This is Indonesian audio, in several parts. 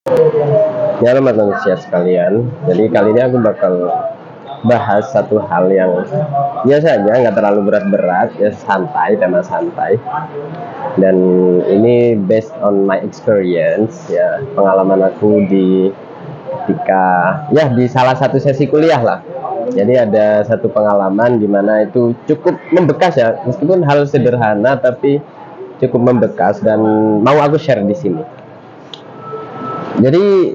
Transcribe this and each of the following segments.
Ya teman manusia sekalian, jadi kali ini aku bakal bahas satu hal yang biasanya nggak terlalu berat-berat, ya santai, tema santai. Dan ini based on my experience, ya pengalaman aku di ketika ya di salah satu sesi kuliah lah. Jadi ada satu pengalaman di mana itu cukup membekas ya, meskipun hal sederhana tapi cukup membekas dan mau aku share di sini. Jadi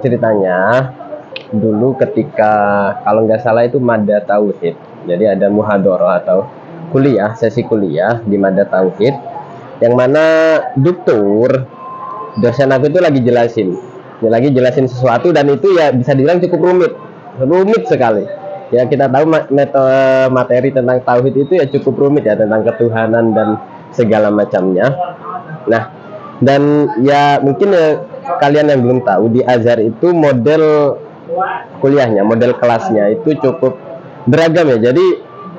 ceritanya dulu ketika kalau nggak salah itu Mada Tauhid. Jadi ada muhadharah atau kuliah, sesi kuliah di Mada Tauhid yang mana dokter dosen aku itu lagi jelasin. Dia lagi jelasin sesuatu dan itu ya bisa dibilang cukup rumit. Rumit sekali. Ya kita tahu materi tentang tauhid itu ya cukup rumit ya, tentang ketuhanan dan segala macamnya. Nah, dan ya mungkin ya kalian yang belum tahu di Azhar itu model kuliahnya, model kelasnya itu cukup beragam ya. Jadi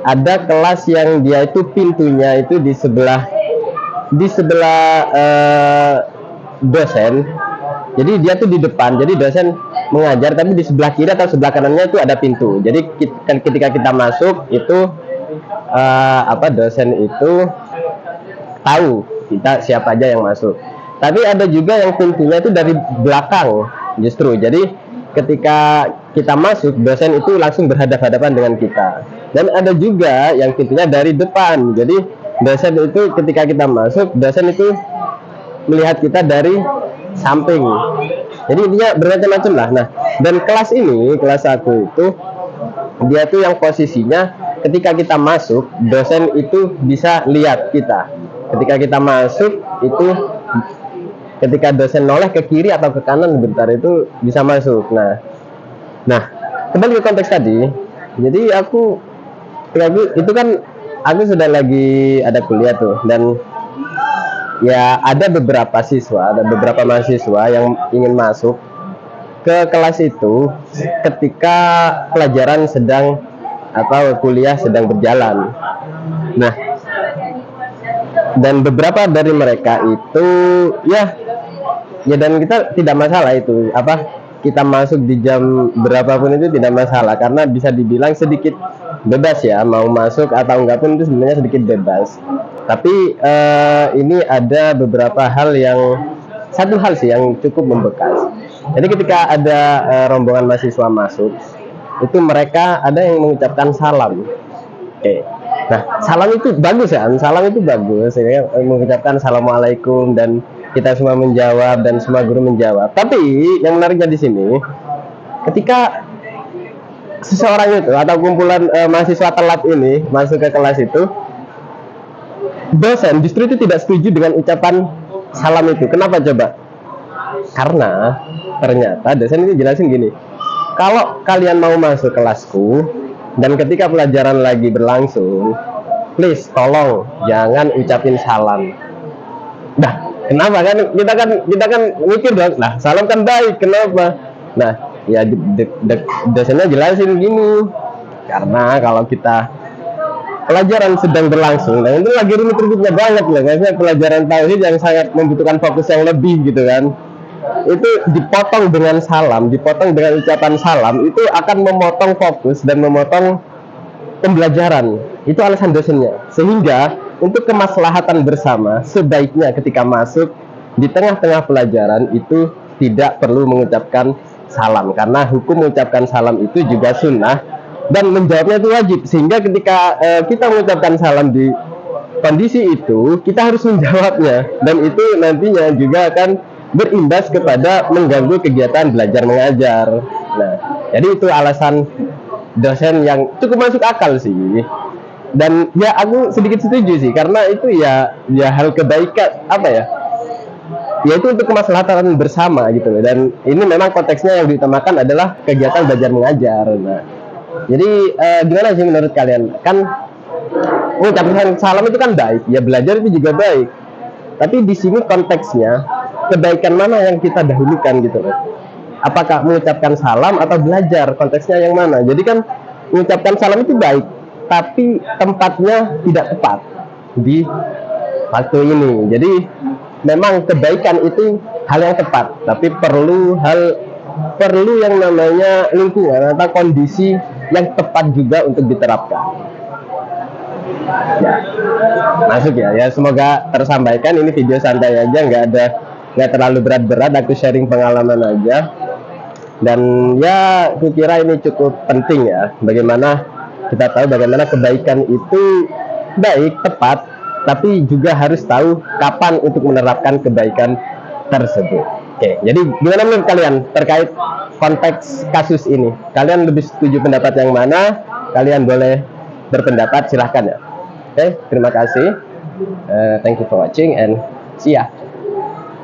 ada kelas yang dia itu pintunya itu di sebelah dosen. Jadi dia tuh di depan. Jadi dosen mengajar tapi di sebelah kiri atau sebelah kanannya itu ada pintu. Jadi ketika kita masuk itu dosen itu tahu kita siapa aja yang masuk. Tapi ada juga yang pintunya itu dari belakang justru. Jadi ketika kita masuk, dosen itu langsung berhadapan-hadapan dengan kita. Dan ada juga yang pintunya dari depan. Jadi dosen itu ketika kita masuk, dosen itu melihat kita dari samping. Jadi intinya bermacam-macam lah. Nah, dan kelas ini, kelas aku itu dia tuh yang posisinya ketika kita masuk, dosen itu bisa lihat kita. Ketika kita masuk itu, ketika dosen noleh ke kiri atau ke kanan bentar itu bisa masuk. Nah, kembali ke konteks tadi. Jadi aku itu kan aku sudah lagi ada kuliah tuh, dan ya ada beberapa mahasiswa yang ingin masuk ke kelas itu ketika pelajaran sedang atau kuliah sedang berjalan. Nah, dan beberapa dari mereka itu ya dan kita tidak masalah itu kita masuk di jam berapapun itu tidak masalah, karena bisa dibilang sedikit bebas ya, mau masuk atau enggak pun itu sebenarnya sedikit bebas. Tapi ini ada beberapa hal satu hal sih yang cukup membekas. Jadi ketika ada rombongan mahasiswa masuk, itu mereka ada yang mengucapkan salam. Oke. Nah, salam itu bagus ya. Salam itu bagus ya, mengucapkan assalamualaikum dan kita semua menjawab dan semua guru menjawab. Tapi yang menariknya di sini, ketika seseorang itu atau kumpulan mahasiswa telat ini masuk ke kelas itu, dosen justru itu tidak setuju dengan ucapan salam itu. Kenapa coba? Karena ternyata dosen itu jelasin gini, kalau kalian mau masuk kelasku dan ketika pelajaran lagi berlangsung, please tolong jangan ucapin salam. Nah, kenapa kan kita kan mikir dong. Nah, salam kan baik, kenapa? Nah, ya dosennya jelasin gini, karena kalau kita pelajaran sedang berlangsung, nah itu lagi rumit-rumitnya banget loh, maksudnya pelajaran tauhid yang sangat membutuhkan fokus yang lebih gitu kan, itu dipotong dengan salam, dipotong dengan ucapan salam, itu akan memotong fokus dan memotong pembelajaran. Itu alasan dosennya. Sehingga untuk kemaslahatan bersama, sebaiknya ketika masuk di tengah-tengah pelajaran itu tidak perlu mengucapkan salam, karena hukum mengucapkan salam itu juga sunnah dan menjawabnya itu wajib. Sehingga ketika kita mengucapkan salam di kondisi itu, kita harus menjawabnya, dan itu nantinya juga akan berimbas kepada mengganggu kegiatan belajar mengajar. Nah, jadi itu alasan dosen yang cukup masuk akal sih. Dan ya aku sedikit setuju sih, karena itu ya hal kebaikan ya itu untuk kemaslahatan bersama gitu loh. Dan ini memang konteksnya yang diutamakan adalah kegiatan belajar mengajar. Nah, jadi gimana sih menurut kalian? Kan mengucapkan salam itu kan baik, ya belajar itu juga baik. Tapi di sini konteksnya kebaikan mana yang kita dahulukan gitu loh. Apakah mengucapkan salam atau belajar? Konteksnya yang mana? Jadi kan mengucapkan salam itu baik, tapi tempatnya tidak tepat di waktu ini. Jadi memang kebaikan itu hal yang tepat, tapi perlu yang namanya lingkungan atau kondisi yang tepat juga untuk diterapkan. Ya, masuk ya. Ya semoga tersampaikan. Ini video santai aja, nggak terlalu berat-berat. Aku sharing pengalaman aja. Dan ya, aku kira ini cukup penting ya. Bagaimana kita tahu bagaimana kebaikan itu baik, tepat, tapi juga harus tahu kapan untuk menerapkan kebaikan tersebut. Oke, jadi gimana menurut kalian terkait konteks kasus ini? Kalian lebih setuju pendapat yang mana? Kalian boleh berpendapat, silahkan ya. Oke, terima kasih. Thank you for watching and see ya.